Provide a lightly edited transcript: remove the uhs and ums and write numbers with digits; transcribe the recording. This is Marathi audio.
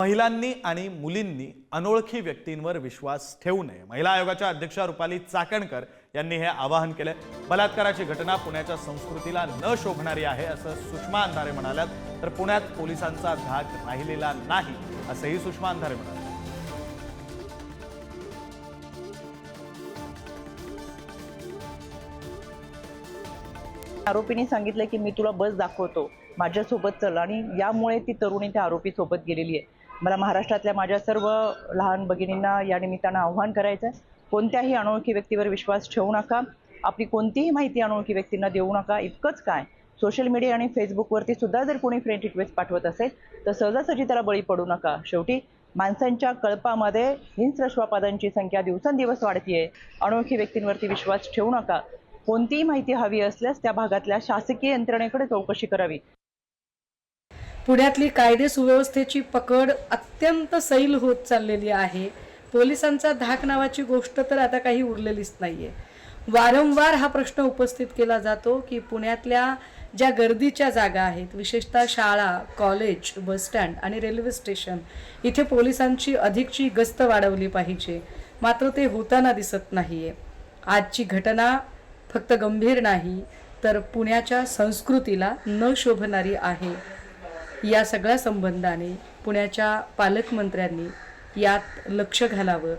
महिलांनी आणि मुलींनी अनोळखी व्यक्तींवर विश्वास ठेवू नये. महिला आयोगाच्या अध्यक्षा रुपाली चाकणकर यांनी हे आवाहन केले. बलात्काराची घटना पुण्याच्या संस्कृतीला न शोभणारी आहे असं सुषमा अंधारे म्हणाल्यात. तर पुण्यात पोलिसांचा धाक राहिलेला नाही असंही सुषमा अंधारे म्हणाले. आरोपीने सांगितलं की मी तुला बस दाखवतो, माझ्यासोबत चल, आणि यामुळे ती तरुणी त्या आरोपी सोबत गेलेली आहे. मला महाराष्ट्रातल्या माझ्या सर्व लहान भगिनींना या निमित्तानं आव्हान करायचं आहे, कोणत्याही अनोळखी व्यक्तीवर विश्वास ठेवू नका. आपली कोणतीही माहिती अनोळखी व्यक्तींना देऊ नका. इतकंच काय, सोशल मीडिया आणि फेसबुकवरती सुद्धा जर कोणी फ्रेंड रिक्वेस्ट पाठवत असेल तर सहजासहजी त्याला बळी पडू नका. शेवटी माणसांच्या कळपामध्ये हिंस्र श्वापादांची संख्या दिवसेंदिवस वाढतीये. अनोळखी व्यक्तींवरती विश्वास ठेवू नका. कोणतीही माहिती हवी असल्यास त्या भागातल्या शासकीय यंत्रणेकडे चौकशी करावी. पुण्यातली कायदे सुव्यवस्थेची पकड अत्यंत सैल होत चाललेली आहे. पोलिसांचा धाक नावाची गोष्ट तर आता काही उरलेलीच नाहीये. वारंवार हा प्रश्न उपस्थित केला जातो की पुण्यातल्या ज्या गर्दीच्या जागा आहेत, विशेषतः शाळा, कॉलेज, बसस्टँड आणि रेल्वे स्टेशन, इथे पोलिसांची अधिकची गस्त वाढवली पाहिजे. मात्र ते होताना दिसत नाहीये. आजची घटना फक्त गंभीर नाही तर पुण्याच्या संस्कृतीला न शोभणारी आहे. या सगळ्या संबंधाने पुण्याच्या पालकमंत्र्यांनी यात लक्ष घालावं.